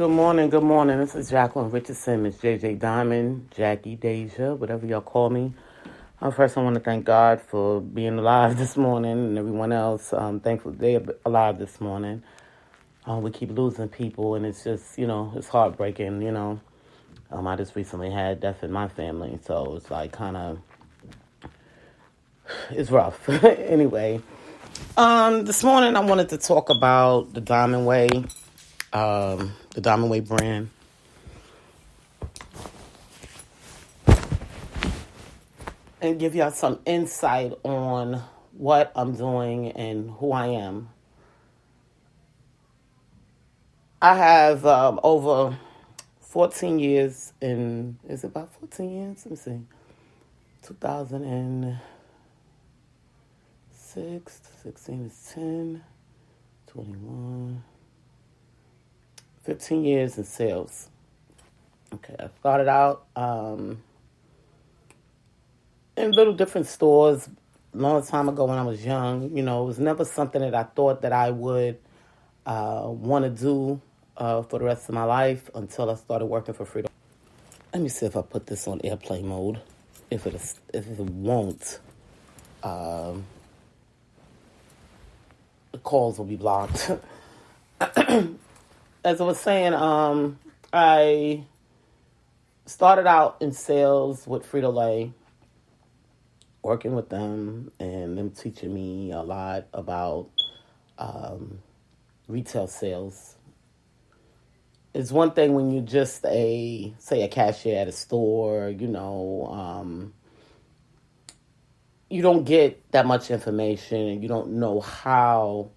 Good morning, good morning. This is Jacqueline Richardson, Miss JJ Diamond, Jackie Deja, whatever y'all call me. First, I want to thank God for being alive this morning and everyone else. Thankful they're alive this morning. We keep losing people, and it's just, it's heartbreaking, I just recently had death in my family, so it's like kind of, it's rough. Anyway, this morning I wanted to talk about the Diamond Way, the Diamond Way brand. And give y'all some insight on what I'm doing and who I am. I have over 14 years is it about 14 years? Let me see. 2006, 16 is 10, 21, 15 years in sales. Okay, I started out in little different stores a long time ago when I was young. It was never something that I thought that I would want to do for the rest of my life until I started working for Frito. Let me see if I put this on airplane mode. If it won't, the calls will be blocked. As I was saying, I started out in sales with Frito-Lay, working with them and them teaching me a lot about retail sales. It's one thing when you're just a cashier at a store, you don't get that much information and you don't know how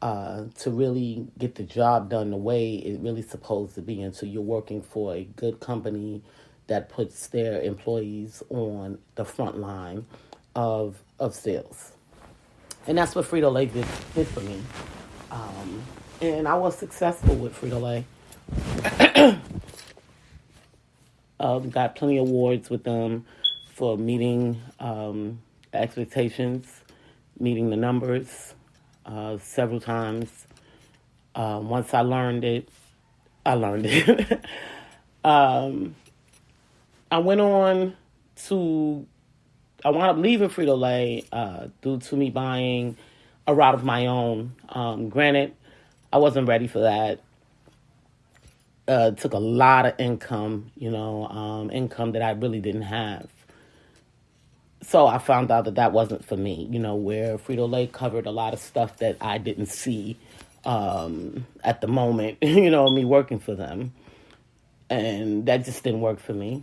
to really get the job done the way it really supposed to be until you're working for a good company that puts their employees on the front line of sales. And that's what Frito-Lay did for me. And I was successful with Frito-Lay. Got plenty of awards with them for meeting expectations, meeting the numbers several times. Once I learned it. I wound up leaving Frito-Lay due to me buying a route of my own. Granted, I wasn't ready for that. It took a lot of income, income that I really didn't have. So I found out that wasn't for me, where Frito-Lay covered a lot of stuff that I didn't see at the moment, me working for them. And that just didn't work for me.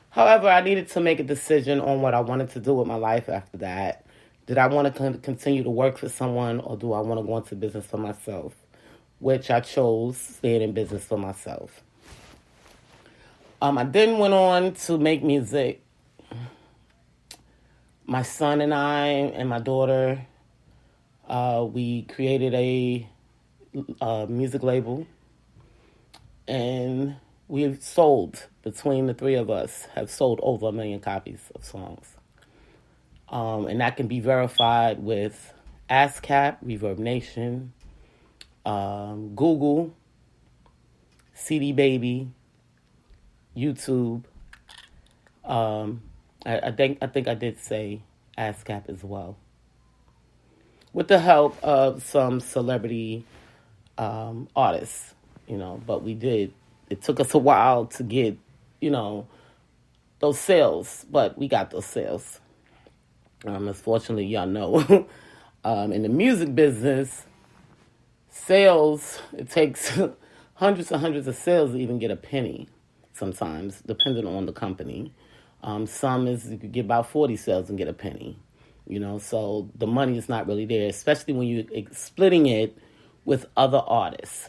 However, I needed to make a decision on what I wanted to do with my life after that. Did I want to continue to work for someone, or do I want to go into business for myself? Which I chose staying in business for myself. I then went on to make music. My son and I and my daughter, we created a music label, and we've sold, between the three of us, have sold over 1 million copies of songs. And that can be verified with ASCAP, Reverb Nation, Google, CD Baby, YouTube. I think I did say ASCAP as well. With the help of some celebrity artists, but we did. It took us a while to get, those sales, but we got those sales. As fortunately, y'all know, in the music business, sales, it takes hundreds and hundreds of sales to even get a penny sometimes, depending on the company. Some is you could get about 40 sales and get a penny, so the money is not really there, especially when you're splitting it with other artists,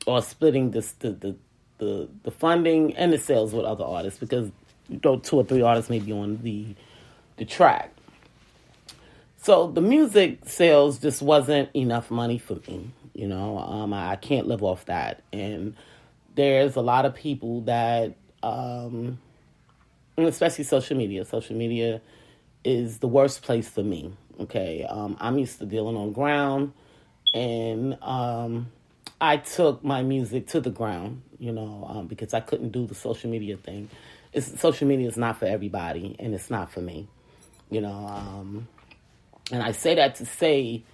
or splitting the funding and the sales with other artists, because 2 or 3 artists may be on the track. So the music sales just wasn't enough money for me, I can't live off that. And there's a lot of people that, especially social media. Social media is the worst place for me, okay? I'm used to dealing on ground, and I took my music to the ground, because I couldn't do the social media thing. Social media is not for everybody, and it's not for me, and I say that to say,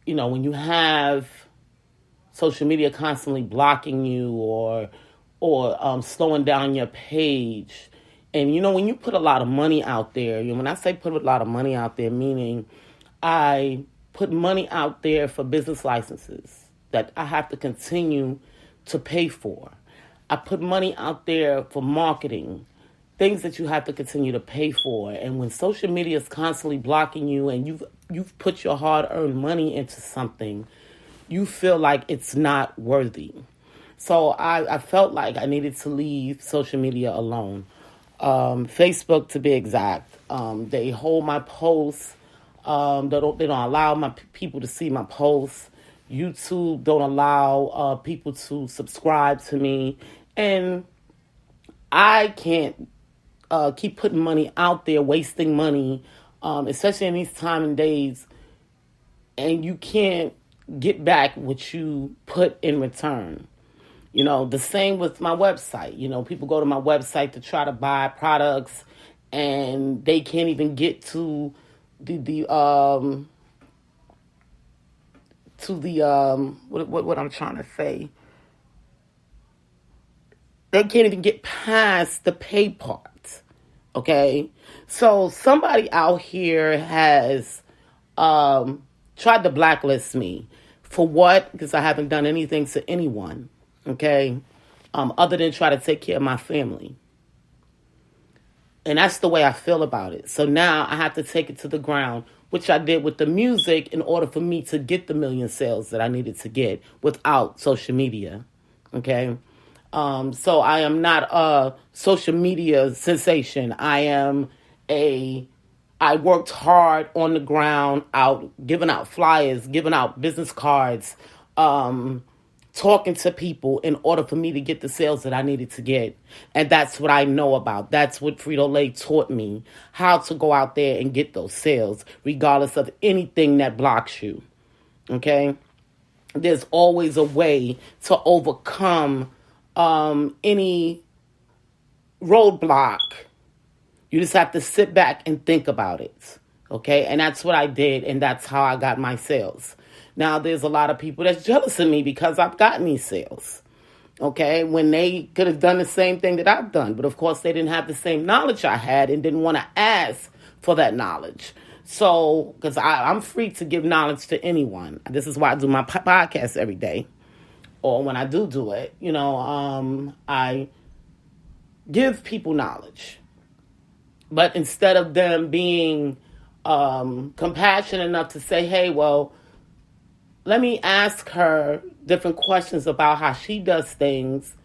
when you have social media constantly blocking you or slowing down your page, and when you put a lot of money out there, when I say put a lot of money out there, meaning I put money out there for business licenses that I have to continue to pay for. I put money out there for marketing, things that you have to continue to pay for. And when social media is constantly blocking you and you've put your hard-earned money into something, you feel like it's not worthy. So I felt like I needed to leave social media alone. Facebook, to be exact, they hold my posts. They don't allow my people to see my posts. YouTube don't allow people to subscribe to me, and I can't keep putting money out there, wasting money, especially in these time and days, and you can't get back what you put in return. The same with my website. People go to my website to try to buy products, and they can't even get to what I'm trying to say. They can't even get past the pay part. Okay? So somebody out here has tried to blacklist me. For what? Because I haven't done anything to anyone. Okay? Other than try to take care of my family. And that's the way I feel about it. So now I have to take it to the ground, which I did with the music in order for me to get the million sales that I needed to get without social media. Okay? So I am not a social media sensation. I worked hard on the ground, giving out flyers, giving out business cards, talking to people in order for me to get the sales that I needed to get. And that's what I know about. That's what Frito-Lay taught me, how to go out there and get those sales, regardless of anything that blocks you. Okay? There's always a way to overcome any roadblock. You just have to sit back and think about it. Okay? And that's what I did, and that's how I got my sales. Now, there's a lot of people that's jealous of me because I've gotten these sales, okay, when they could have done the same thing that I've done. But, of course, they didn't have the same knowledge I had and didn't want to ask for that knowledge. So, because I'm free to give knowledge to anyone. This is why I do my podcast every day. Or when I do it, I give people knowledge. But instead of them being compassionate enough to say, hey, well, let me ask her different questions about how she does things,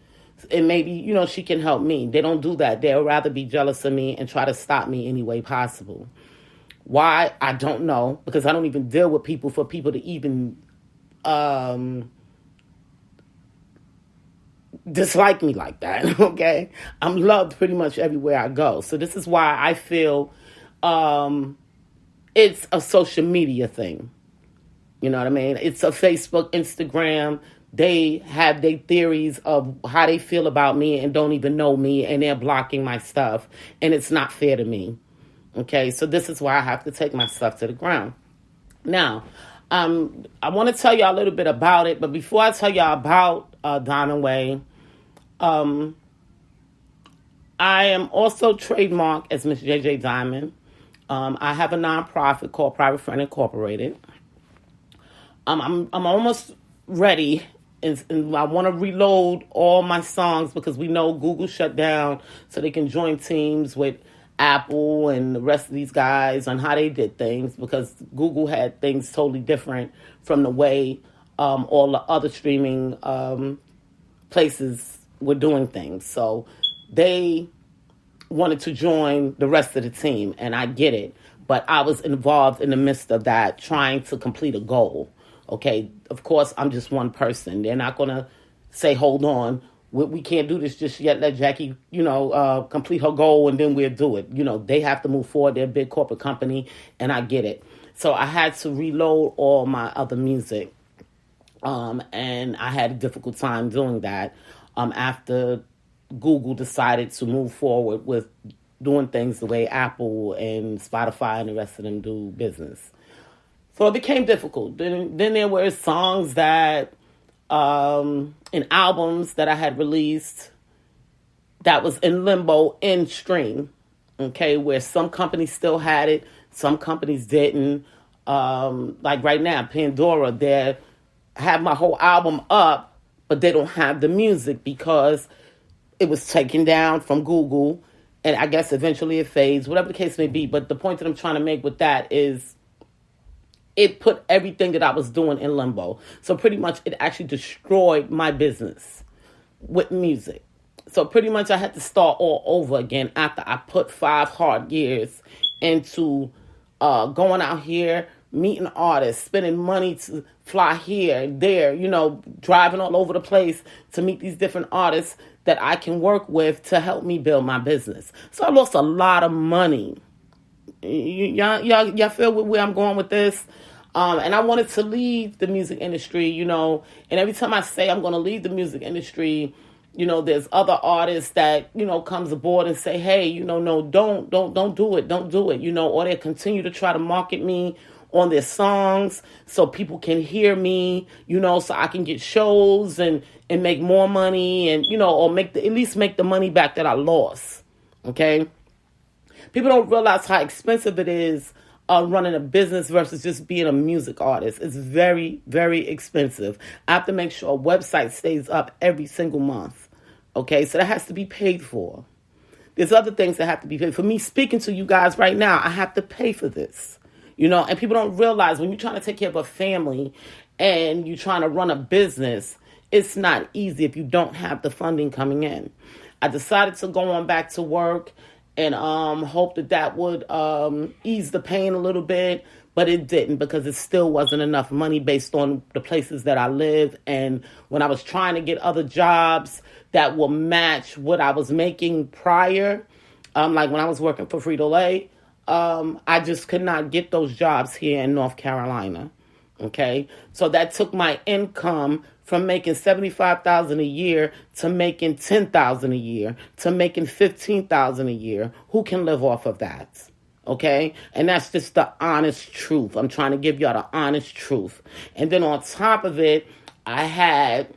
and maybe, she can help me. They don't do that. They'll rather be jealous of me and try to stop me any way possible. Why? I don't know, because I don't even deal with people for people to even dislike me like that, okay? I'm loved pretty much everywhere I go. So this is why I feel it's a social media thing. You know what I mean? It's a Facebook, Instagram. They have their theories of how they feel about me and don't even know me, and they're blocking my stuff, and it's not fair to me. Okay, so this is why I have to take my stuff to the ground. Now, I want to tell y'all a little bit about it, but before I tell y'all about Diamond Way, I am also trademarked as Miss JJ Diamond. I have a nonprofit called Private Friend Incorporated. I'm almost ready, and I want to reload all my songs because we know Google shut down, so they can join teams with Apple and the rest of these guys on how they did things, because Google had things totally different from the way all the other streaming places were doing things. So they wanted to join the rest of the team, and I get it. But I was involved in the midst of that, trying to complete a goal. Okay, of course, I'm just one person. They're not going to say, hold on, we can't do this just yet. Let Jackie, complete her goal and then we'll do it. They have to move forward. They're a big corporate company, and I get it. So I had to reload all my other music. And I had a difficult time doing that after Google decided to move forward with doing things the way Apple and Spotify and the rest of them do business. So it became difficult. Then there were songs that, and albums that I had released that was in limbo in stream, okay, where some companies still had it, some companies didn't. Like right now, Pandora, they have my whole album up, but they don't have the music because it was taken down from Google, and I guess eventually it fades, whatever the case may be. But the point that I'm trying to make with that is it put everything that I was doing in limbo. So pretty much it actually destroyed my business with music. So pretty much I had to start all over again after I put 5 hard years into going out here, meeting artists, spending money to fly here, there, driving all over the place to meet these different artists that I can work with to help me build my business. So I lost a lot of money. Y'all feel where I'm going with this? And I wanted to leave the music industry, and every time I say I'm going to leave the music industry, there's other artists that, comes aboard and say, hey, no, don't do it, or they continue to try to market me on their songs so people can hear me, so I can get shows and make more money and, or at least make the money back that I lost. Okay. People don't realize how expensive it is running a business versus just being a music artist. It's very, very expensive. I have to make sure a website stays up every single month. Okay, so that has to be paid for. There's other things that have to be paid for. Me speaking to you guys right now, I have to pay for this. And people don't realize when you're trying to take care of a family and you're trying to run a business, it's not easy if you don't have the funding coming in. I decided to go on back to work and hope that would ease the pain a little bit, but it didn't because it still wasn't enough money based on the places that I live. And when I was trying to get other jobs that will match what I was making prior, like when I was working for Frito-Lay, I just could not get those jobs here in North Carolina. Okay, so that took my income from making $75,000 a year to making $10,000 a year to making $15,000 a year. Who can live off of that? Okay, and that's just the honest truth. I'm trying to give y'all the honest truth. And then on top of it, I had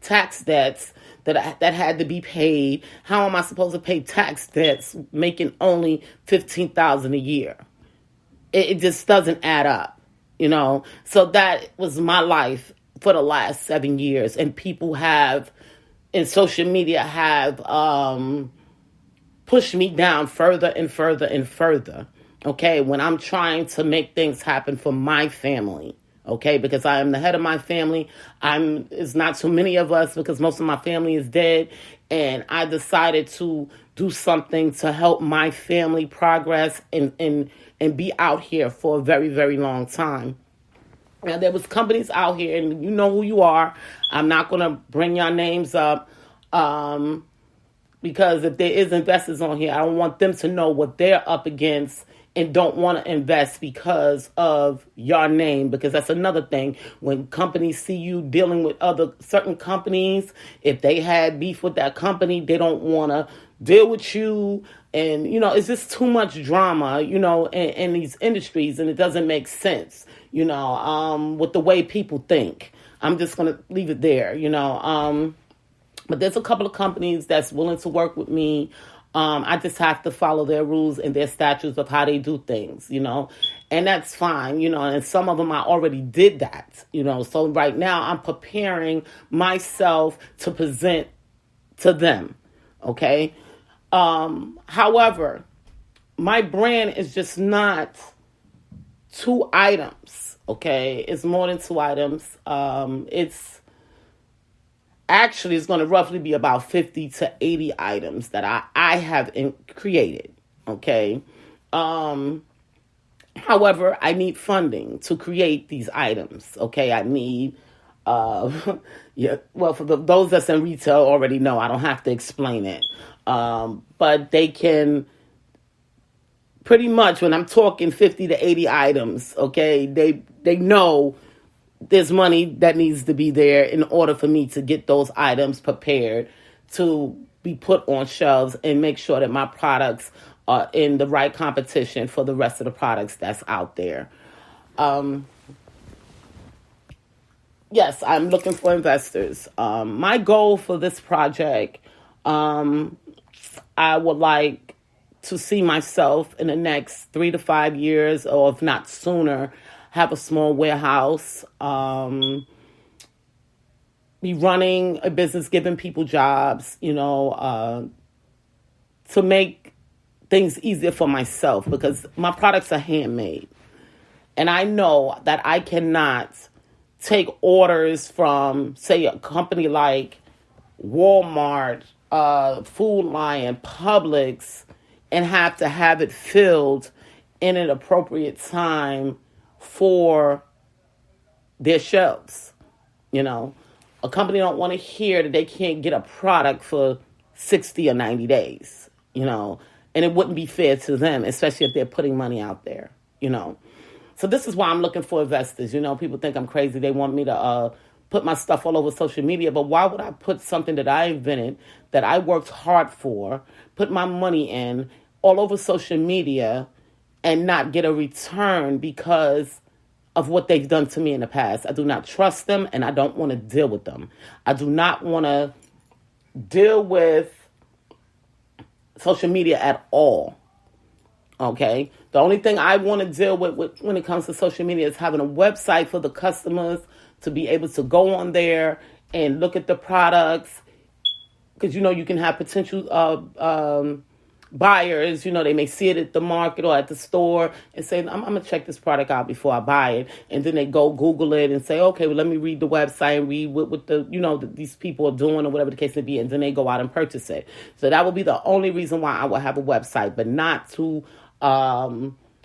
tax debts that had to be paid. How am I supposed to pay tax debts making only $15,000 a year? It just doesn't add up, So that was my life for the last 7 years, and people in social media have pushed me down further and further and further. Okay, when I'm trying to make things happen for my family. Okay, because I am the head of my family. It's not too many of us because most of my family is dead. And I decided to do something to help my family progress and be out here for a very, very long time. Now, there was companies out here, and you know who you are. I'm not going to bring your names up because if there is investors on here, I don't want them to know what they're up against and don't want to invest because of your name, because that's another thing. When companies see you dealing with certain companies, if they had beef with that company, they don't want to deal with you. And, it's just too much drama, in these industries, and it doesn't make sense, with the way people think. I'm just going to leave it there, but there's a couple of companies that's willing to work with me. I just have to follow their rules and their statutes of how they do things, and that's fine, and some of them I already did that, so right now I'm preparing myself to present to them. Okay. However, my brand is just not 2 items. Okay. It's more than 2 items. It's going to roughly be about 50 to 80 items that I have created. Okay. However, I need funding to create these items. Okay. I need, for those that's in retail already know, I don't have to explain it. But they can pretty much, when I'm talking 50 to 80 items, okay, they know there's money that needs to be there in order for me to get those items prepared to be put on shelves and make sure that my products are in the right competition for the rest of the products that's out there. Yes, I'm looking for investors. My goal for this project, I would like to see myself in the next 3 to 5 years, or if not sooner, have a small warehouse, be running a business, giving people jobs, to make things easier for myself, because my products are handmade. And I know that I cannot take orders from, say, a company like Walmart, Food Lion, Publix, and have it filled in an appropriate time for their shelves. A company don't want to hear that they can't get a product for 60 or 90 days, and it wouldn't be fair to them, especially if they're putting money out there. So this is why I'm looking for investors. People think I'm crazy. They want me to put my stuff all over social media. But why would I put something that I invented, that I worked hard for, put my money in, all over social media and not get a return because of what they've done to me in the past? I do not trust them, and I don't want to deal with them. I do not want to deal with social media at all. Okay? The only thing I want to deal with when it comes to social media is having a website for the customers to be able to go on there and look at the products. Because, you can have potential buyers, they may see it at the market or at the store and say, I'm going to check this product out before I buy it. And then they go Google it and say, okay, well, let me read the website and read what these people are doing or whatever the case may be. And then they go out and purchase it. So that would be the only reason why I would have a website, but not to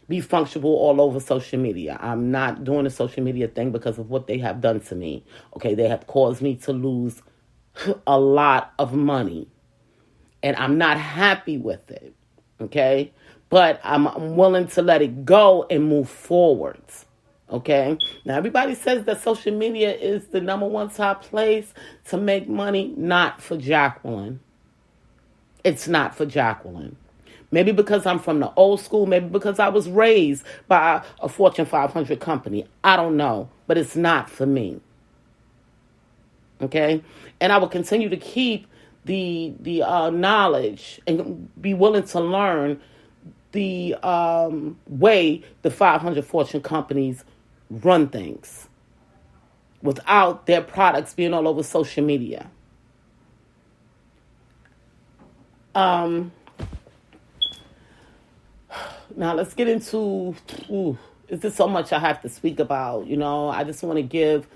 be functional all over social media. I'm not doing the social media thing because of what they have done to me. Okay, they have caused me to lose a lot of money, and I'm not happy with it. Okay, but I'm willing to let it go and move forwards. Okay, now everybody says that social media is the number one top place to make money. Not for Jacqueline. It's not for Jacqueline. Maybe because I'm from the old school. Maybe because I was raised by a Fortune 500 company. I don't know. But it's not for me. Okay? And I will continue to keep the knowledge and be willing to learn the way the 500 Fortune companies run things without their products being all over social media. Now let's get into, is there so much I have to speak about? I just want to give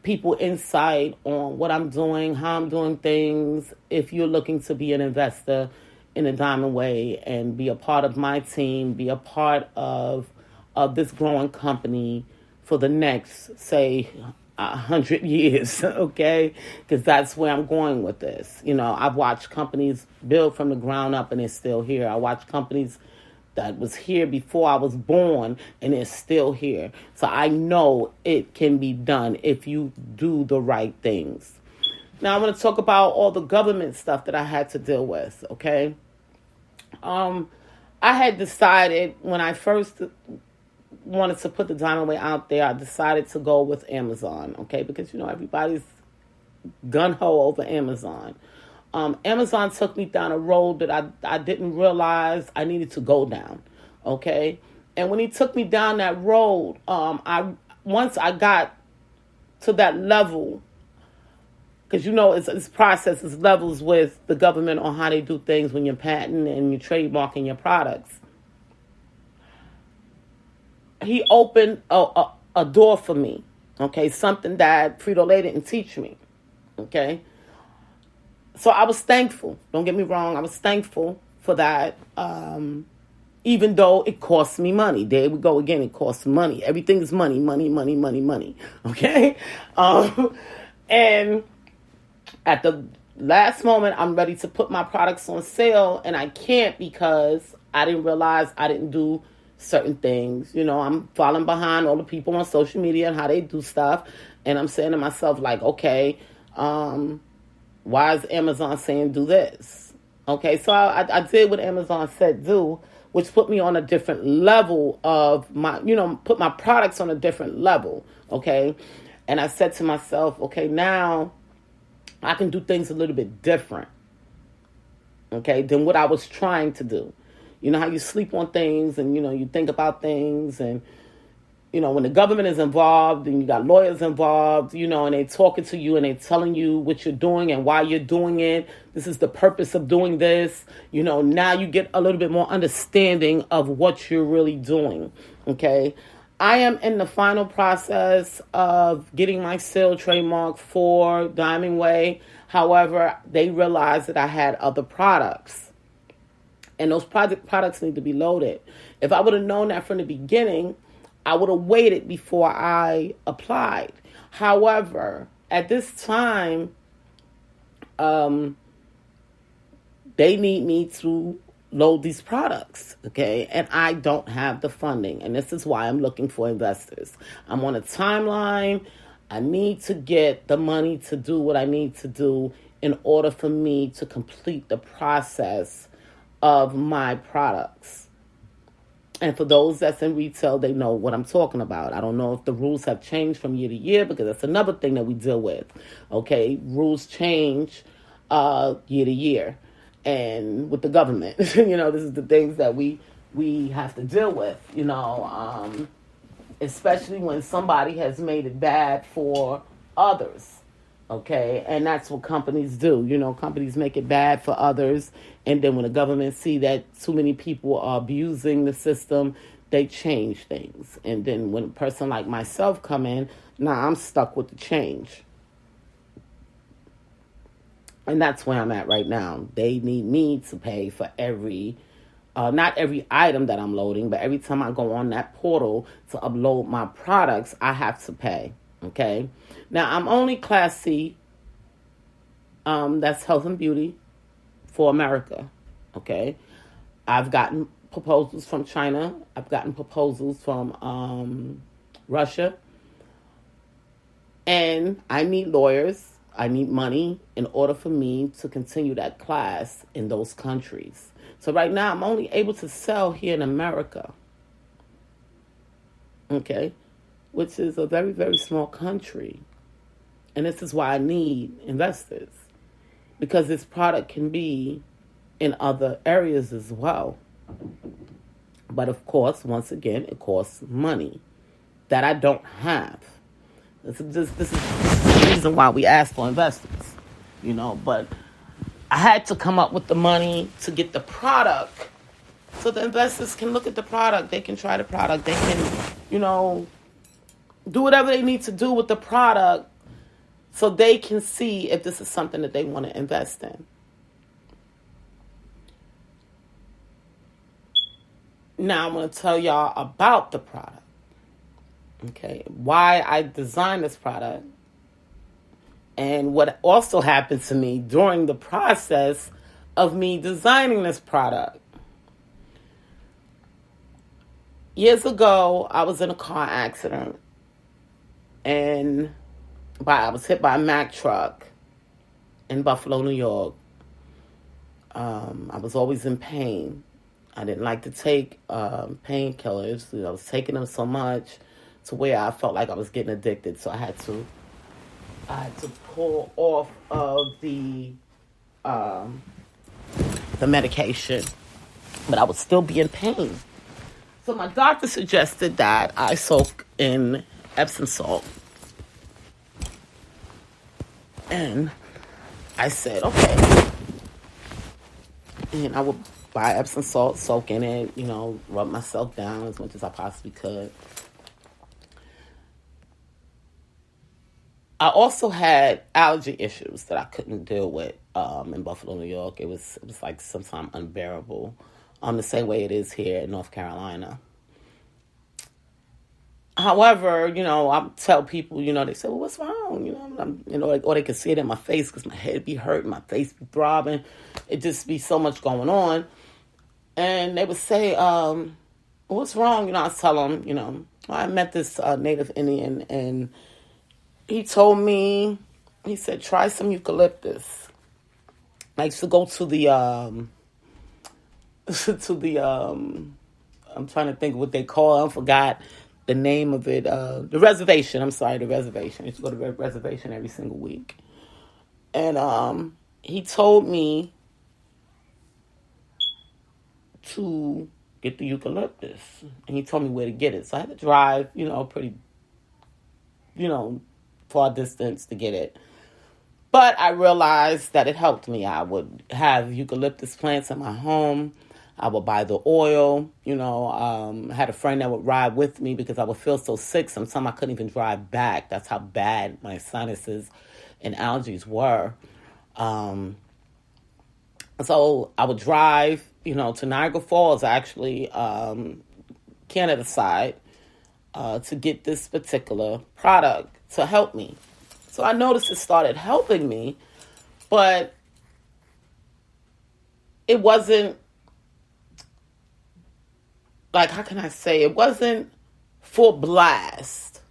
people insight on what I'm doing, how I'm doing things. If you're looking to be an investor in a Diamond Way and be a part of my team, be a part of this growing company for the next, say, 100 years, okay? Because that's where I'm going with this. I've watched companies build from the ground up and they're still here. I watched companies that was here before I was born and is still here. So I know it can be done if you do the right things. Now I want to talk about all the government stuff that I had to deal with, okay? I had decided when I first wanted to put the Diamond Way out there, I decided to go with Amazon, okay? Because, everybody's gung-ho over Amazon. Amazon took me down a road that I didn't realize I needed to go down, okay? And when he took me down that road, once I got to that level, because it's processes, levels with the government on how they do things when you're patenting and you're trademarking your products. He opened a door for me, okay? Something that Frito-Lay didn't teach me, okay? So I was thankful. Don't get me wrong. I was thankful for that, even though it cost me money. There we go again. It costs money. Everything is money, money, money, money, money. Okay? And at the last moment, I'm ready to put my products on sale, and I can't because I didn't realize I didn't do certain things. I'm falling behind all the people on social media and how they do stuff. And I'm saying to myself, like, okay, why is Amazon saying do this? Okay, so I did what Amazon said do, which put me on a different level of my, put my products on a different level. Okay, and I said to myself, okay, now I can do things a little bit different. Okay, than what I was trying to do. You know how you sleep on things and, you think about things and, when the government is involved and you got lawyers involved, and they talking to you and they telling you what you're doing and why you're doing it. This is the purpose of doing this. Now you get a little bit more understanding of what you're really doing. Okay. I am in the final process of getting my seal trademark for Diamond Way. However, they realized that I had other products. And those products need to be loaded. If I would have known that from the beginning, I would have waited before I applied. However, at this time, they need me to load these products, okay? And I don't have the funding. And this is why I'm looking for investors. I'm on a timeline. I need to get the money to do what I need to do in order for me to complete the process of my products. And for those that's in retail, they know what I'm talking about. I don't know if the rules have changed from year to year, because that's another thing that we deal with. Okay, rules change year to year, and with the government, this is the things that we have to deal with. Especially when somebody has made it bad for others. Okay, and that's what companies do. Companies make it bad for others, and then when the government see that too many people are abusing the system, they change things. And then when a person like myself come in, now I'm stuck with the change. And that's where I'm at right now. They need me to pay for not every item that I'm loading, but every time I go on that portal to upload my products, I have to pay. Okay. Now, I'm only Class C. That's health and beauty for America. Okay. I've gotten proposals from China. I've gotten proposals from Russia. And I need lawyers. I need money in order for me to continue that class in those countries. So right now, I'm only able to sell here in America. Okay. Which is a very, very small country. And this is why I need investors. Because this product can be in other areas as well. But of course, once again, it costs money that I don't have. This is the reason why we ask for investors. But I had to come up with the money to get the product so the investors can look at the product. They can try the product. They can, do whatever they need to do with the product so they can see if this is something that they want to invest in. Now I'm going to tell y'all about the product. Okay, why I designed this product and what also happened to me during the process of me designing this product. Years ago, I was in a car accident. And I was hit by a Mack truck in Buffalo, New York. I was always in pain. I didn't like to take painkillers. I was taking them so much to where I felt like I was getting addicted. So I had to pull off of the medication, but I would still be in pain. So my doctor suggested that I soak in Epsom salt. And I said, okay. And I would buy Epsom salt, soak in it, rub myself down as much as I possibly could. I also had allergy issues that I couldn't deal with in Buffalo, New York. It was like sometimes unbearable, the same way it is here in North Carolina. However, I tell people, they say, well, what's wrong? Or they can see it in my face because my head be hurting, my face be throbbing. It just be so much going on. And they would say, what's wrong? I tell them, I met this native Indian and he told me, he said, try some eucalyptus. I used to go to the, to the, I'm trying to think of what they call it. I forgot the name of it. The reservation. I'm sorry, the reservation. I used to go to the reservation every single week. And he told me to get the eucalyptus. And he told me where to get it. So I had to drive, pretty, far distance to get it. But I realized that it helped me. I would have eucalyptus plants in my home. I would buy the oil. I had a friend that would ride with me because I would feel so sick. Sometimes I couldn't even drive back. That's how bad my sinuses and allergies were. So I would drive, to Niagara Falls, actually, Canada side, to get this particular product to help me. So I noticed it started helping me, but it wasn't, like, how can I say? It wasn't full blast,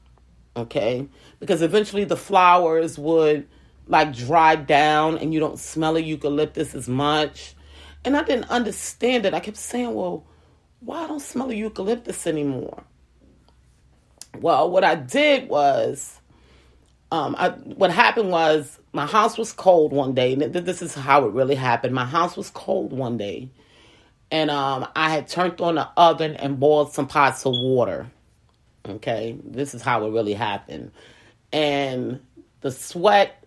okay? Because eventually the flowers would, like, dry down and you don't smell the eucalyptus as much. And I didn't understand it. I kept saying, well, why I don't smell the eucalyptus anymore? Well, what I did was, what happened was my house was cold one day. And this is how it really happened. My house was cold one day. And I had turned on the oven and boiled some pots of water. Okay? This is how it really happened. And the sweat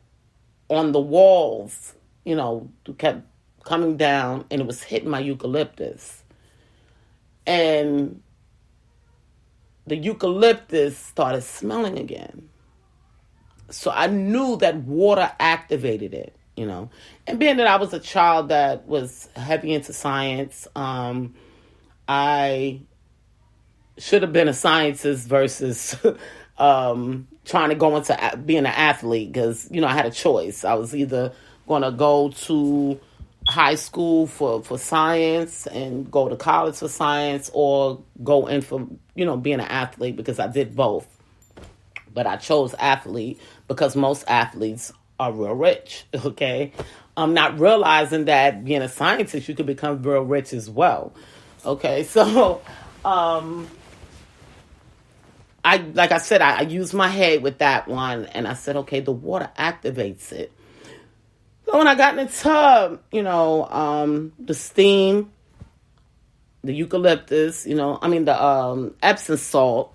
on the walls, kept coming down, and it was hitting my eucalyptus. And the eucalyptus started smelling again. So I knew that water activated it, And being that I was a child that was heavy into science, I should have been a scientist versus trying to go into being an athlete because, I had a choice. I was either going to go to high school for science and go to college for science or go in for, being an athlete because I did both. But I chose athlete because most athletes are real rich, okay? I'm not realizing that being a scientist, you could become real rich as well, okay? So, like I said, I used my head with that one, and I said, okay, the water activates it. So when I got in the tub, the steam, the eucalyptus, the Epsom salt,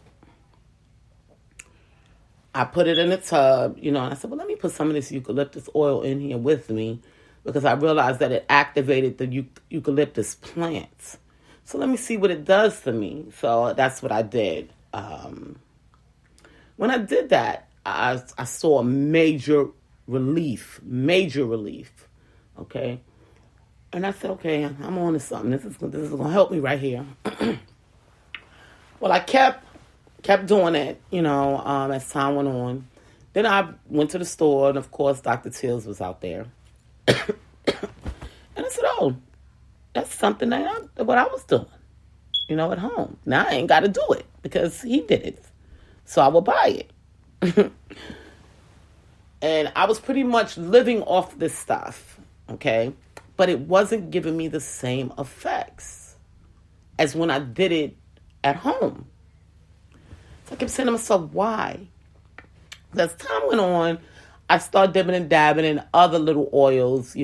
I put it in the tub, and I said, well, let me put some of this eucalyptus oil in here with me because I realized that it activated the eucalyptus plants. So let me see what it does for me. So that's what I did. When I did that, I saw a major relief, okay? And I said, okay, I'm on to something. This is going to help me right here. Well, I kept doing it, as time went on. Then I went to the store, and of course, Dr. Tills was out there. And I said, oh, that's something what I was doing, at home. Now I ain't got to do it because he did it. So I will buy it. And I was pretty much living off this stuff, okay? But it wasn't giving me the same effects as when I did it at home. So I kept saying to myself, why? As time went on, I started dipping and dabbing in other little oils,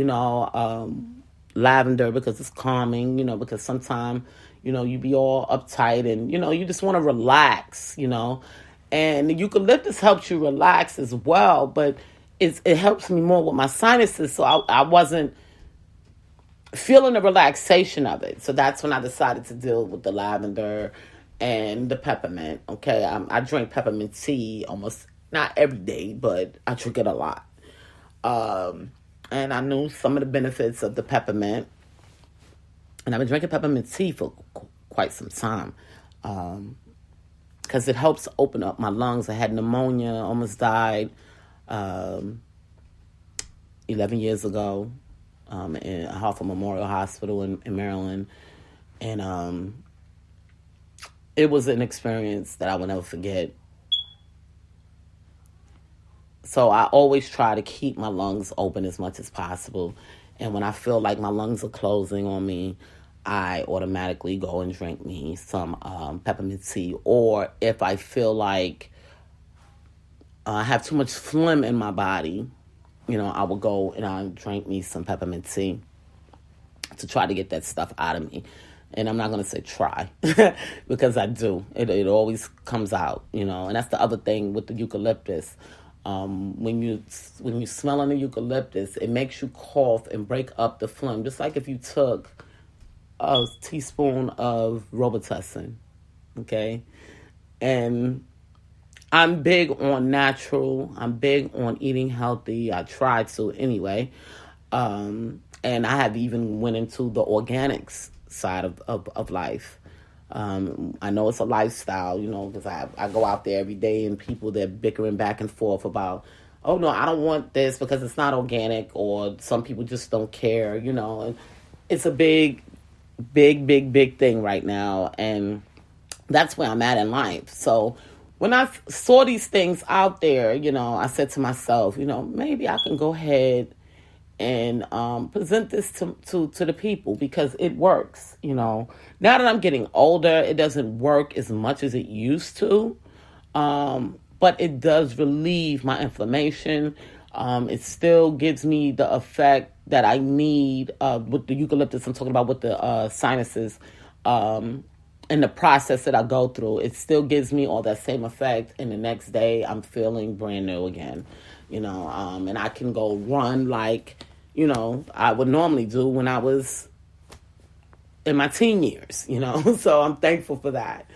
lavender because it's calming, because sometimes, you be all uptight and, you just want to relax, And the eucalyptus helps you relax as well, but it helps me more with my sinuses, so I wasn't feeling the relaxation of it. So that's when I decided to deal with the lavender and the peppermint, okay? I drink peppermint tea almost, not every day, but I drink it a lot. And I knew some of the benefits of the peppermint. And I've been drinking peppermint tea for quite some time. Because it helps open up my lungs. I had pneumonia, almost died 11 years ago in Hartford Memorial Hospital in Maryland. And it was an experience that I will never forget. So I always try to keep my lungs open as much as possible. And when I feel like my lungs are closing on me, I automatically go and drink me some peppermint tea. Or if I feel like I have too much phlegm in my body, I will go and I drink me some peppermint tea to try to get that stuff out of me. And I'm not going to say try because I do. It always comes out, And that's the other thing with the eucalyptus. When you smell the eucalyptus, it makes you cough and break up the phlegm. Just like if you took a teaspoon of Robitussin, okay? And I'm big on natural. I'm big on eating healthy. I try to anyway. And I have even went into the organics side of life. I know it's a lifestyle, because I go out there every day and people, they're bickering back and forth about, oh, no, I don't want this because it's not organic, or some people just don't care, and it's a big thing right now, and that's where I'm at in life. So when I saw these things out there, I said to myself, maybe I can go ahead and present this to the people because it works. Now that I'm getting older, it doesn't work as much as it used to, but it does relieve my inflammation. It still gives me the effect that I need with the eucalyptus. I'm talking about with the sinuses and the process that I go through. It still gives me all that same effect, and the next day I'm feeling brand new again. And I can go run like I would normally do when I was in my teen years, So I'm thankful for that.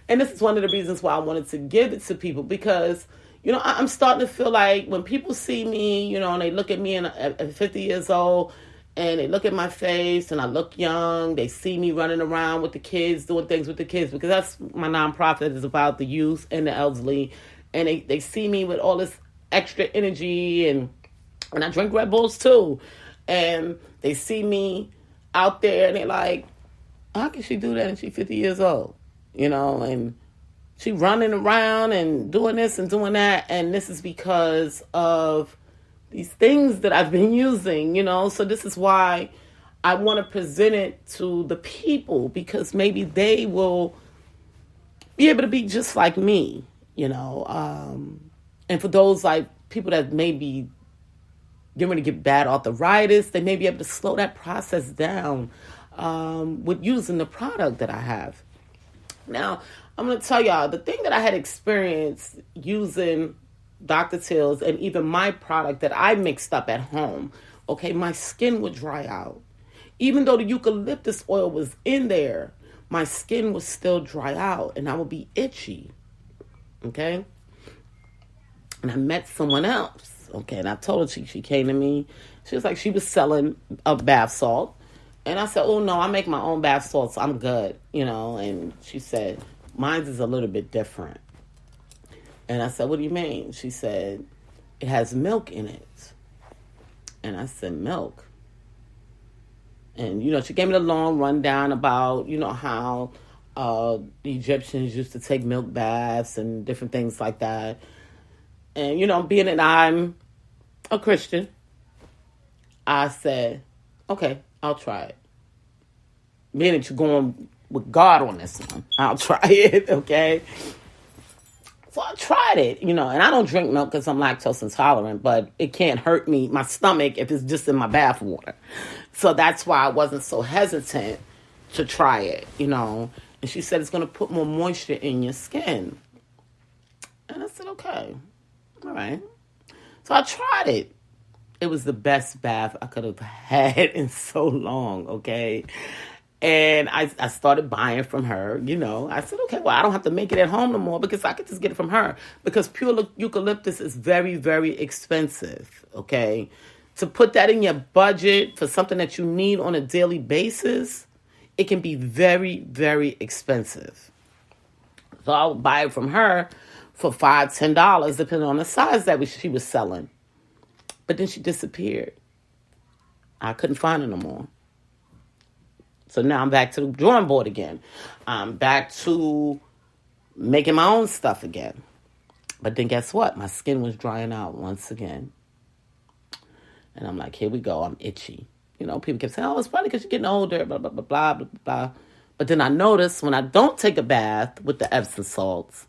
And this is one of the reasons why I wanted to give it to people because, I'm starting to feel like when people see me, and they look at me at 50 years old and they look at my face and I look young, they see me running around with the kids, doing things with the kids, because that's my nonprofit is about the youth and the elderly. And they see me with all this extra energy and I drink Red Bulls too. And they see me out there and they're like, how can she do that and she's 50 years old? And she running around and doing this and doing that. And this is because of these things that I've been using, So this is why I want to present it to the people because maybe they will be able to be just like me, And for those like people that may be getting ready to get bad arthritis, they may be able to slow that process down with using the product that I have. Now, I'm going to tell y'all, the thing that I had experienced using Dr. Teal's and even my product that I mixed up at home, okay, my skin would dry out. Even though the eucalyptus oil was in there, my skin would still dry out and I would be itchy, okay? And I met someone else. Okay, and I told her, she came to me. She was like, she was selling a bath salt. And I said, oh, no, I make my own bath salts. I'm good, And she said, mine is a little bit different. And I said, what do you mean? She said, it has milk in it. And I said, milk? And, she gave me the long rundown about, how the Egyptians used to take milk baths and different things like that. And, being that I'm a Christian, I said, okay, I'll try it. Being that you're going with God on this one, I'll try it, okay? So I tried it, and I don't drink milk because I'm lactose intolerant, but it can't hurt me, my stomach, if it's just in my bath water. So that's why I wasn't so hesitant to try it, And she said it's going to put more moisture in your skin. And I said, okay. All right. So I tried it. It was the best bath I could have had in so long, okay? And I started buying from her, I said, okay, well, I don't have to make it at home no more because I could just get it from her. Because pure eucalyptus is very, very expensive, okay? To put that in your budget for something that you need on a daily basis, it can be very, very expensive. So I'll buy it from her for $5, $10, depending on the size that she was selling. But then she disappeared. I couldn't find her no more. So now I'm back to the drawing board again. I'm back to making my own stuff again. But then guess what? My skin was drying out once again. And I'm like, here we go. I'm itchy. People kept saying, oh, it's probably because you're getting older, blah, blah, blah, blah, blah, blah. But then I noticed when I don't take a bath with the Epsom salts,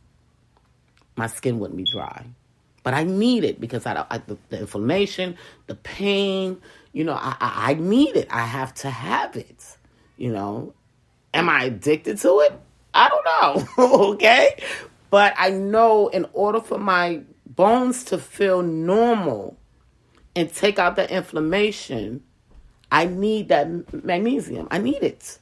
my skin wouldn't be dry. But I need it because the inflammation, the pain, I need it. I have to have it, Am I addicted to it? I don't know, okay? But I know in order for my bones to feel normal and take out the inflammation, I need that magnesium. I need it.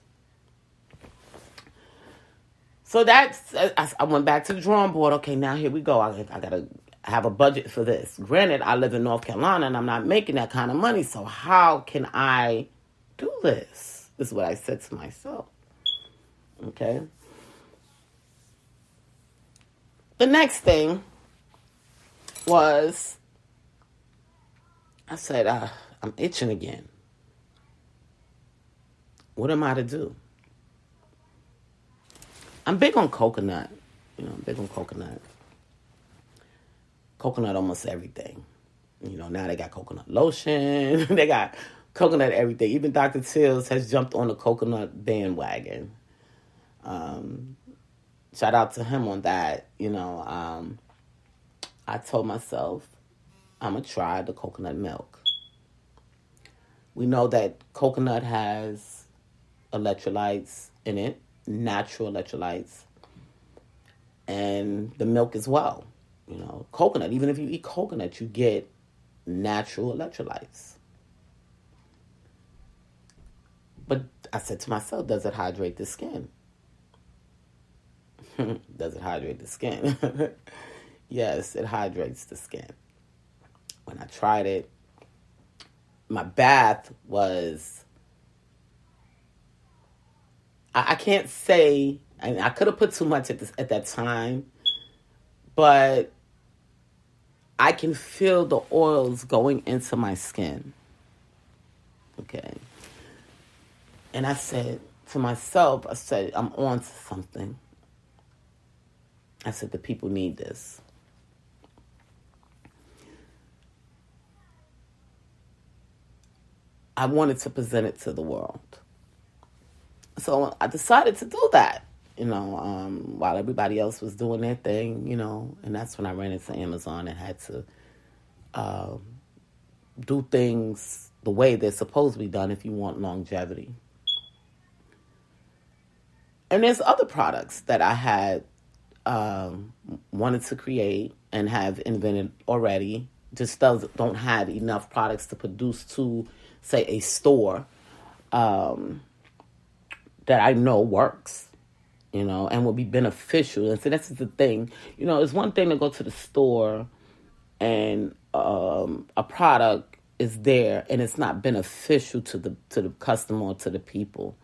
So I went back to the drawing board. Okay, now here we go. I got to have a budget for this. Granted, I live in North Carolina and I'm not making that kind of money. So how can I do this? This is what I said to myself. Okay. The next thing was, I said, I'm itching again. What am I to do? I'm big on coconut. I'm big on coconut. Coconut almost everything. Now they got coconut lotion. They got coconut everything. Even Dr. Teals has jumped on the coconut bandwagon. Shout out to him on that. I told myself I'm going to try the coconut milk. We know that coconut has electrolytes in it, natural electrolytes, and the milk as well. Coconut, even if you eat coconut, you get natural electrolytes. But I said to myself, does it hydrate the skin? Does it hydrate the skin? Yes, it hydrates the skin. When I tried it, my bath was, I can't say, I could have put too much at that time, but I can feel the oils going into my skin. Okay. And I said to myself, I'm on to something. I said, the people need this. I wanted to present it to the world. So I decided to do that, while everybody else was doing their thing, and that's when I ran into Amazon and had to do things the way they're supposed to be done if you want longevity. And there's other products that I had wanted to create and have invented already. Just don't have enough products to produce to, say, a store that I know works, and will be beneficial. And so this is the thing. It's one thing to go to the store and a product is there and it's not beneficial to the customer or to the people.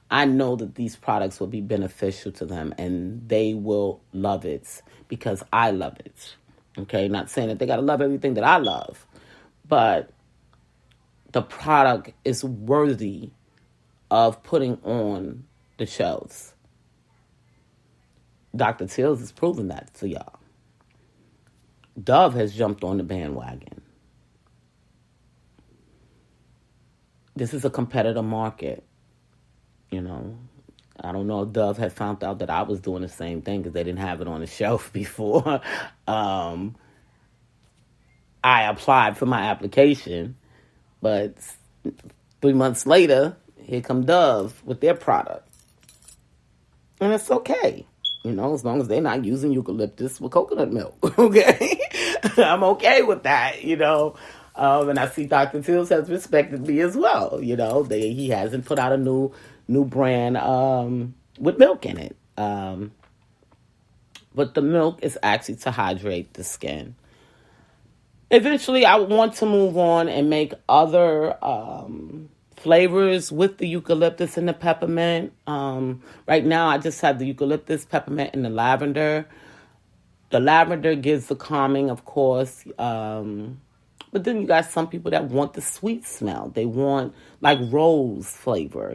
I know that these products will be beneficial to them and they will love it because I love it. Okay, not saying that they got to love everything that I love, but the product is worthy of putting on the shelves. Dr. Teals has proven that to y'all. Dove has jumped on the bandwagon. This is a competitive market. I don't know if Dove had found out that I was doing the same thing because they didn't have it on the shelf before I applied for my application. But 3 months later, here come Dove with their product. And it's okay, as long as they're not using eucalyptus with coconut milk, okay? I'm okay with that, and I see Dr. Teals has respected me as well, he hasn't put out a new brand with milk in it. But the milk is actually to hydrate the skin. Eventually, I want to move on and make other flavors with the eucalyptus and the peppermint. Right now, I just have the eucalyptus, peppermint, and the lavender. The lavender gives the calming, of course. But then you got some people that want the sweet smell. They want like rose flavor,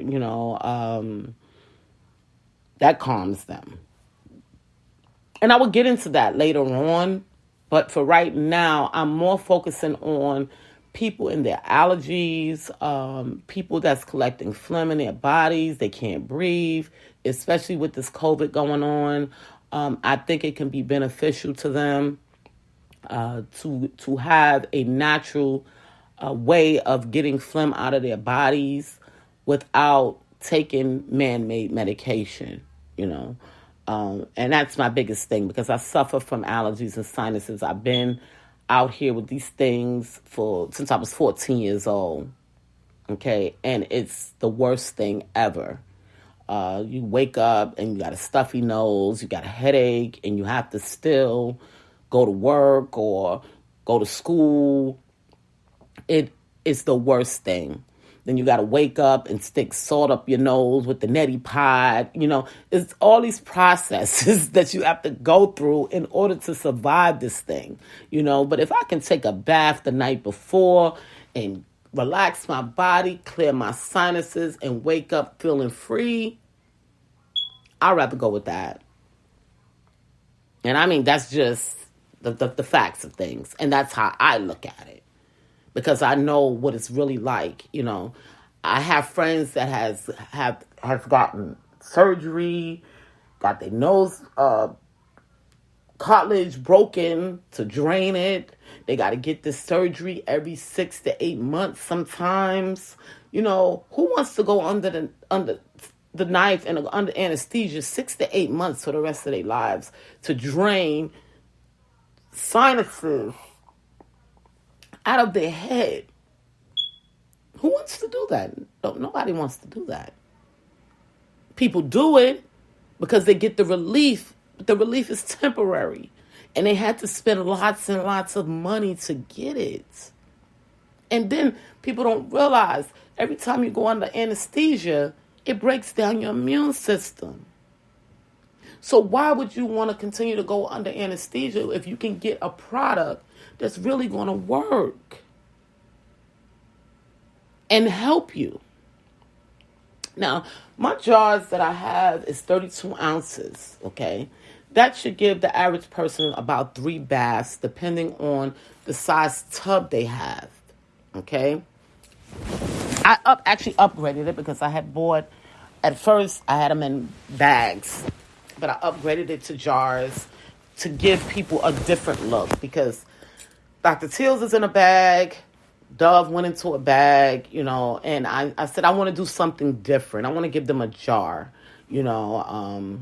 that calms them. And I will get into that later on But for right now, I'm more focusing on people and their allergies, people that's collecting phlegm in their bodies, they can't breathe, especially with this COVID going on. I think it can be beneficial to them to have a natural way of getting phlegm out of their bodies without taking man-made medication, you know. And that's my biggest thing because I suffer from allergies and sinuses. I've been out here with these things since I was 14 years old. Okay, and it's the worst thing ever. You wake up and you got a stuffy nose, you got a headache, and you have to still go to work or go to school. It's the worst thing. Then you got to wake up and stick salt up your nose with the neti pot. You know, it's all these processes that you have to go through in order to survive this thing, you know. But if I can take a bath the night before and relax my body, clear my sinuses, and wake up feeling free, I'd rather go with that. And I mean, that's just the facts of things. And that's how I look at it. Because I know what it's really like, you know. I have friends that have gotten surgery, got their nose cartilage broken to drain it. They got to get this surgery every 6 to 8 months sometimes. You know, who wants to go under the knife and under anesthesia 6 to 8 months for the rest of their lives to drain sinuses out of their head? Who wants to do that? Nobody wants to do that. People do it because they get the relief, but the relief is temporary. And they had to spend lots and lots of money to get it. And then people don't realize every time you go under anesthesia, it breaks down your immune system. So why would you want to continue to go under anesthesia if you can get a product that's really going to work and help you? Now, my jars that I have is 32 ounces, okay? That should give the average person about 3 baths, depending on the size tub they have, okay? I actually upgraded it because I had bought, at first I had them in bags, but I upgraded it to jars to give people a different look because Dr. Teal's is in a bag, Dove went into a bag, you know, and I said, I want to do something different. I want to give them a jar, you know.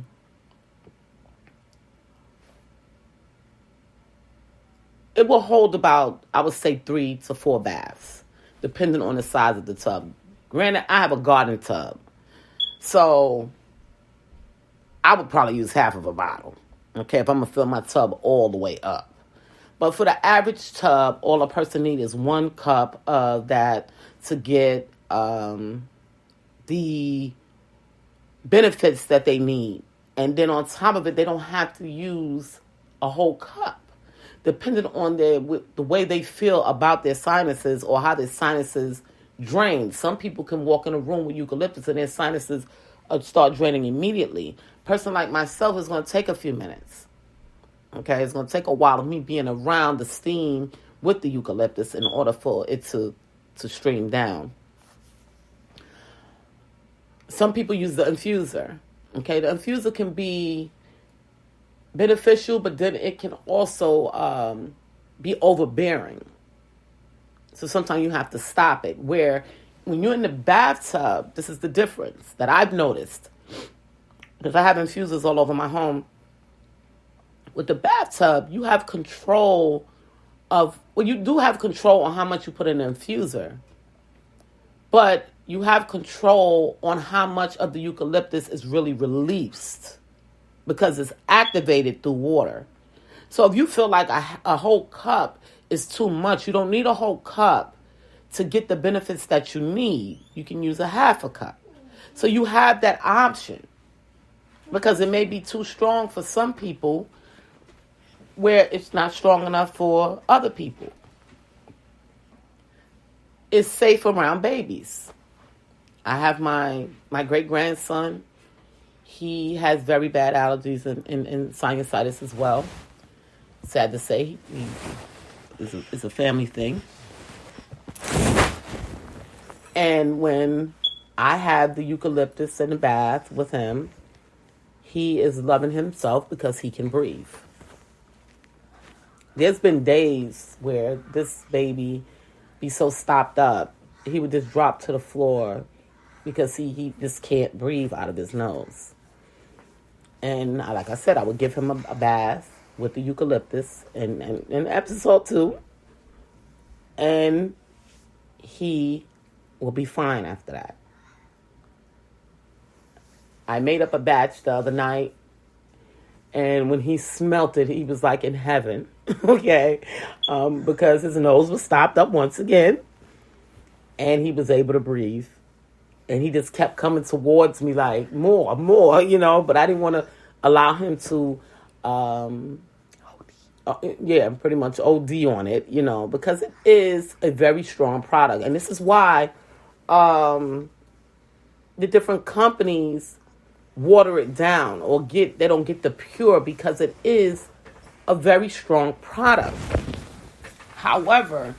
It will hold about, I would say, 3 to 4 baths, depending on the size of the tub. Granted, I have a garden tub, so I would probably use half of a bottle, okay, if I'm going to fill my tub all the way up. But for the average tub, all a person needs is 1 cup of that to get the benefits that they need. And then on top of it, they don't have to use a whole cup. Depending on the way they feel about their sinuses or how their sinuses drain. Some people can walk in a room with eucalyptus and their sinuses start draining immediately. A person like myself is going to take a few minutes. Okay, it's going to take a while of me being around the steam with the eucalyptus in order for it to stream down. Some people use the infuser. Okay, the infuser can be beneficial, but then it can also be overbearing. So sometimes you have to stop it. Where when you're in the bathtub, this is the difference that I've noticed. Because I have infusers all over my home. With the bathtub, you have control you do have control on how much you put in the infuser. But you have control on how much of the eucalyptus is really released because it's activated through water. So if you feel like a whole cup is too much, you don't need a whole cup to get the benefits that you need. You can use a half a cup. So you have that option because it may be too strong for some people where it's not strong enough for other people. It's safe around babies. I have my great-grandson. He has very bad allergies and sinusitis as well. sad to say, it's a family thing. And when I have the eucalyptus in the bath with him, he is loving himself because he can breathe. There's been days where this baby be so stopped up, he would just drop to the floor because he just can't breathe out of his nose. And like I said, I would give him a bath with the eucalyptus in episode 2. And he will be fine after that. I made up a batch the other night. And when he smelt it, he was like in heaven. Okay. Because his nose was stopped up once again. And he was able to breathe. And he just kept coming towards me like, more, but I didn't want to allow him to, pretty much OD on it, because it is a very strong product. And this is why the different companies water it down or they don't get the pure, because it is a very strong product. However,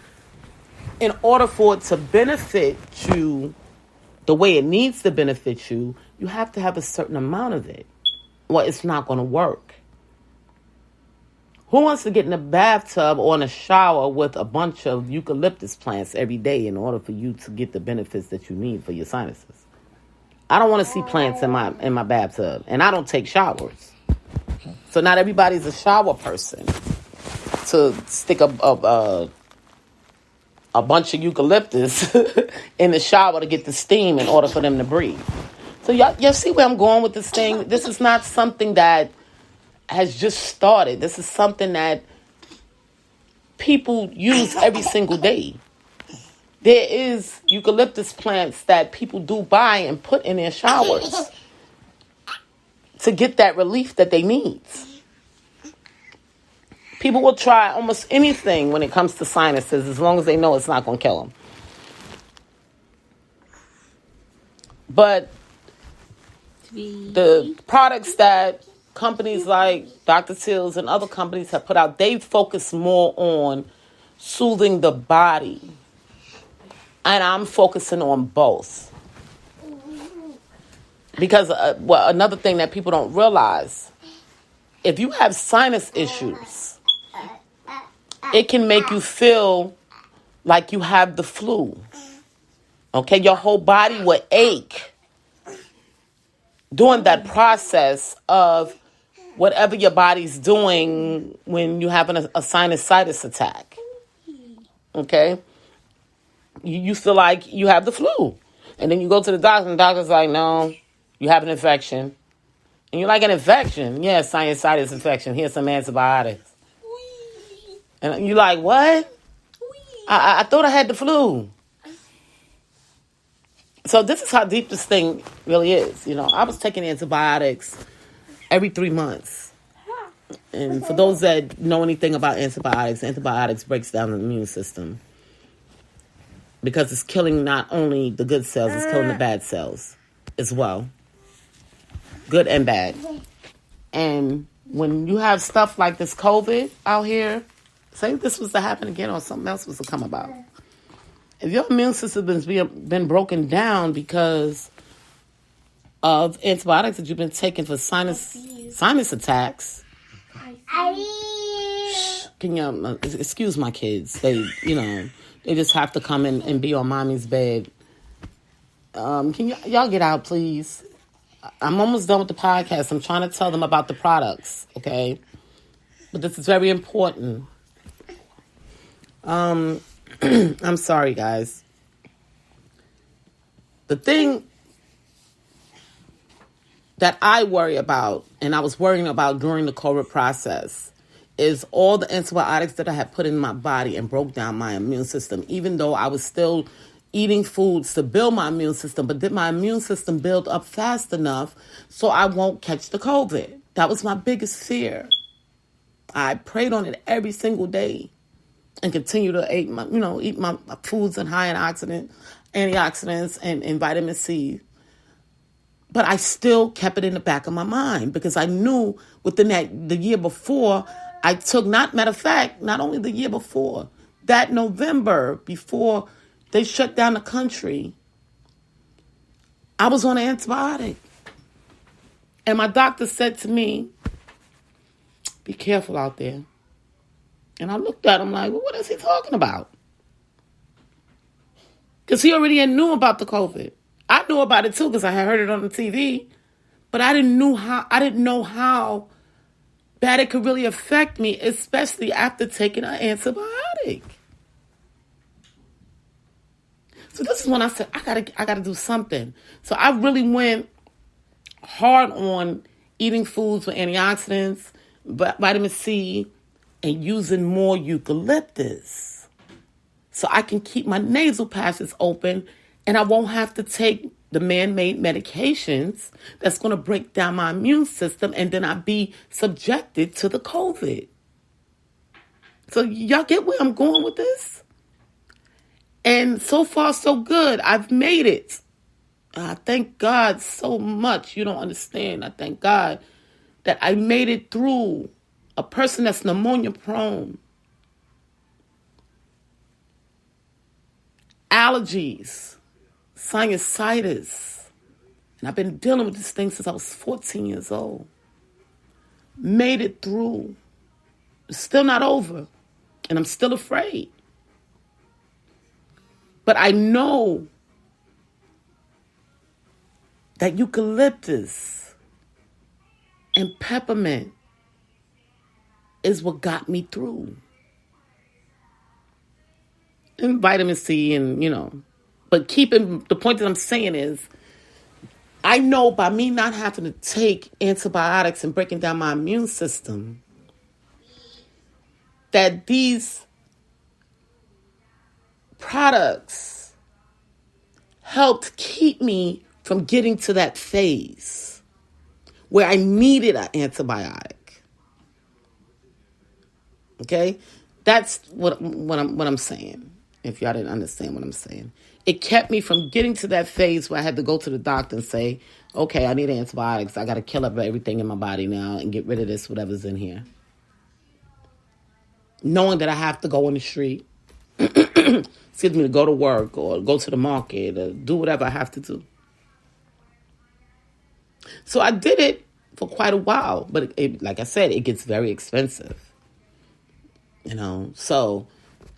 in order for it to benefit you the way it needs to benefit you, you have to have a certain amount of it, or it's not going to work. Who wants to get in a bathtub or in a shower with a bunch of eucalyptus plants every day in order for you to get the benefits that you need for your sinuses? I don't want to see plants in my bathtub, and I don't take showers. So not everybody's a shower person to stick a bunch of eucalyptus in the shower to get the steam in order for them to breathe. So y'all see where I'm going with this thing? This is not something that has just started. This is something that people use every single day. There is eucalyptus plants that people do buy and put in their showers to get that relief that they need. People will try almost anything when it comes to sinuses as long as they know it's not going to kill them. But the products that companies like Dr. Teal's and other companies have put out, they focus more on soothing the body. And I'm focusing on both. Because, another thing that people don't realize, if you have sinus issues, it can make you feel like you have the flu. Okay, your whole body will ache during that process of whatever your body's doing when you're having a sinusitis attack. Okay? You feel like you have the flu. And then you go to the doctor, and the doctor's like, no, you have an infection. And you're like, an infection? Yeah, sinusitis infection. Here's some antibiotics. And you're like, what? I thought I had the flu. So this is how deep this thing really is. I was taking antibiotics every 3 months. And for those that know anything about antibiotics breaks down the immune system. Because it's killing not only the good cells, it's killing the bad cells as well. Good and bad. And when you have stuff like this COVID out here, say this was to happen again or something else was to come about. If your immune system has been broken down because of antibiotics that you've been taking for sinus attacks, can you excuse my kids? They just have to come in and be on mommy's bed. Can y'all get out, please? I'm almost done with the podcast. I'm trying to tell them about the products, okay? But this is very important. I'm sorry, guys. The thing that I worry about, and I was worrying about during the COVID process, is all the antibiotics that I had put in my body and broke down my immune system, even though I was still eating foods to build my immune system. But did my immune system build up fast enough so I won't catch the COVID? That was my biggest fear. I prayed on it every single day and continue to eat my foods and high in antioxidants and vitamin C. But I still kept it in the back of my mind because I knew within the year before, I took, matter of fact, not only the year before, that November before they shut down the country, I was on an antibiotic. And my doctor said to me, be careful out there. And I looked at him like, well, what is he talking about? Because he already knew about the COVID. I knew about it too because I had heard it on the TV. But I didn't know how bad it could really affect me, especially after taking an antibiotic. So this is when I said, I gotta do something. So I really went hard on eating foods with antioxidants, vitamin C, and using more eucalyptus. So I can keep my nasal passages open and I won't have to take the man-made medications that's going to break down my immune system, and then I'll be subjected to the COVID. So y'all get where I'm going with this? And so far, so good. I've made it. I thank God so much. You don't understand. I thank God that I made it through. A person that's pneumonia prone, allergies, sinusitis. And I've been dealing with this thing since I was 14 years old. Made it through. It's still not over. And I'm still afraid. But I know that eucalyptus and peppermint is what got me through. And vitamin C and, but the point that I'm saying is, I know by me not having to take antibiotics and breaking down my immune system, that these products helped keep me from getting to that phase where I needed an antibiotic. Okay? That's what I'm saying. If y'all didn't understand what I'm saying. It kept me from getting to that phase where I had to go to the doctor and say, okay, I need antibiotics. I got to kill up everything in my body now and get rid of this, whatever's in here. Knowing that I have to go on the street, to go to work or go to the market or do whatever I have to do. So I did it for quite a while. But like I said, it gets very expensive. So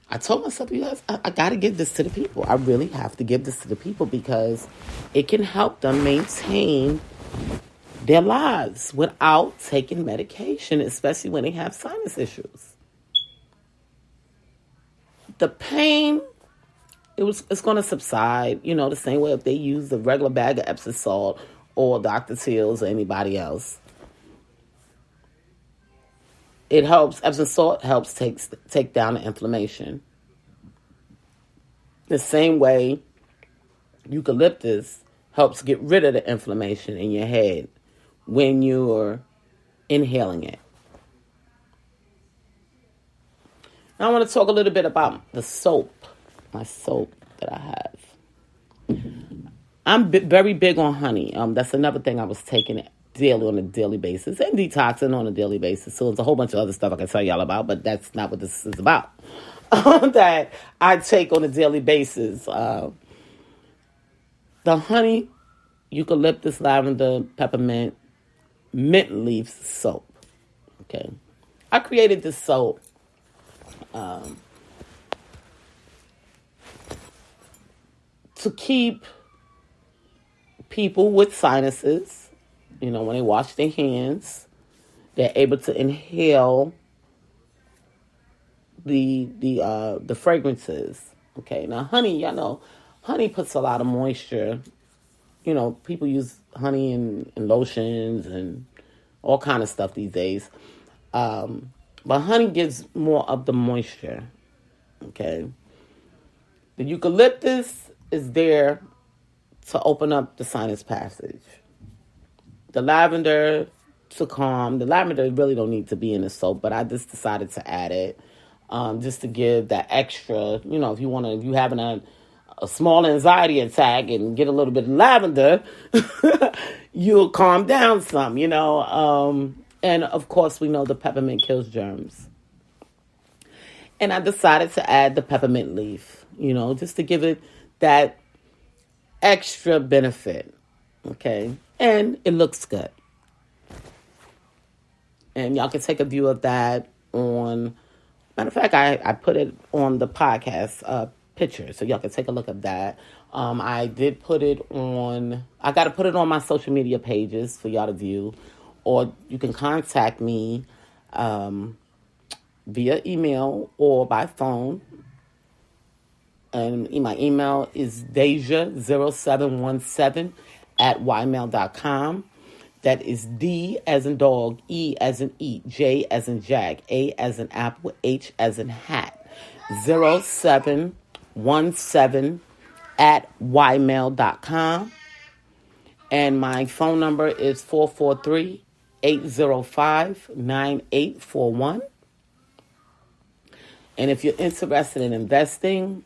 I told myself, you guys, I got to give this to the people. I really have to give this to the people because it can help them maintain their lives without taking medication, especially when they have sinus issues. The pain, it's going to subside, the same way if they use the regular bag of Epsom salt or Dr. Teal's or anybody else. It helps. Epsom salt helps take down the inflammation. The same way eucalyptus helps get rid of the inflammation in your head when you're inhaling it. Now I want to talk a little bit about the soap, my soap that I have. I'm very big on honey. That's another thing I was taking daily on a daily basis and detoxing on a daily basis. So there's a whole bunch of other stuff I can tell y'all about, but that's not what this is about. That I take on a daily basis. The honey, eucalyptus, lavender, peppermint, mint leaf soap. Okay. I created this soap to keep people with sinuses, when they wash their hands, they're able to inhale the fragrances. Okay, now honey, y'all know, honey puts a lot of moisture. People use honey in lotions and all kind of stuff these days. But honey gives more of the moisture. Okay, the eucalyptus is there to open up the sinus passage. The lavender to calm. The lavender really don't need to be in the soap, but I just decided to add it just to give that extra. If you having a small anxiety attack and get a little bit of lavender, you'll calm down some. And of course, we know the peppermint kills germs. And I decided to add the peppermint leaf, just to give it that extra benefit. Okay. And it looks good. And y'all can take a view of that on, matter of fact, I put it on the podcast picture, so y'all can take a look at that. I did put it on, I got to put it on my social media pages for y'all to view, or you can contact me via email or by phone. And my email is deja0717@ymail.com. That is D as in dog, E as in eat, J as in Jack, A as in apple, H as in hat. 0717@ymail.com. And my phone number is 443-805-9841. And if you're interested in investing,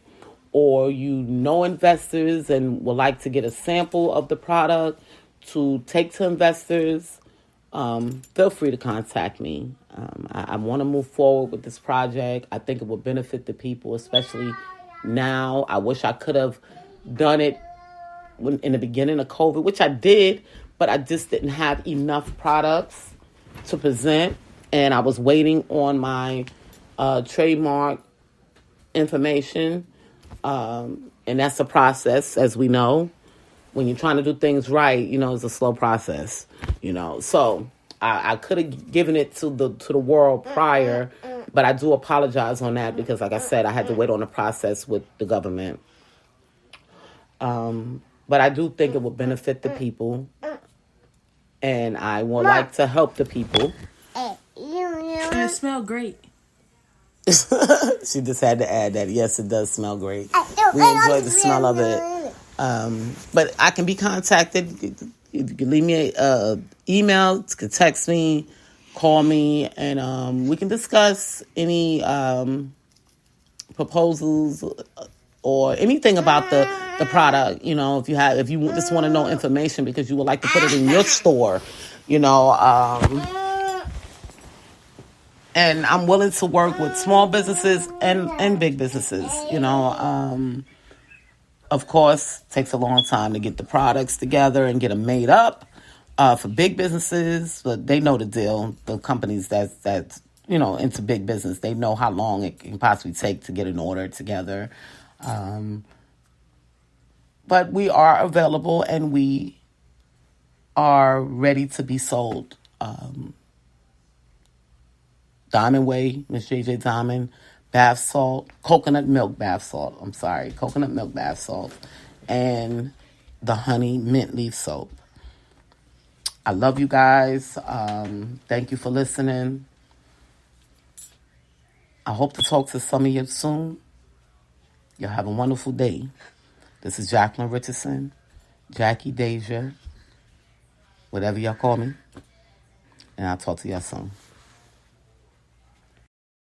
or you know investors and would like to get a sample of the product to take to investors, feel free to contact me. I want to move forward with this project. I think it will benefit the people, especially now. I wish I could have done it in the beginning of COVID, which I did, but I just didn't have enough products to present. And I was waiting on my trademark information. And that's a process, as we know. When you're trying to do things right, it's a slow process, So I could have given it to the world prior, but I do apologize on that because, like I said, I had to wait on the process with the government. But I do think it will benefit the people, and I would like to help the people. And it smells great. She just had to add that. Yes, it does smell great. We enjoy the smell of it. But I can be contacted. You can leave me an email, you can text me, call me, and we can discuss any proposals or anything about the product. If you just want to know information because you would like to put it in your store, and I'm willing to work with small businesses and big businesses, Of course, it takes a long time to get the products together and get them made up for big businesses, but they know the deal. The companies that's into big business, they know how long it can possibly take to get an order together. But we are available and we are ready to be sold. Diamond Way, Miss JJ Diamond, bath salt, coconut milk bath salt, and the honey mint leaf soap. I love you guys. Thank you for listening. I hope to talk to some of you soon. Y'all have a wonderful day. This is Jacqueline Richardson, Jackie Deja, whatever y'all call me. And I'll talk to y'all soon.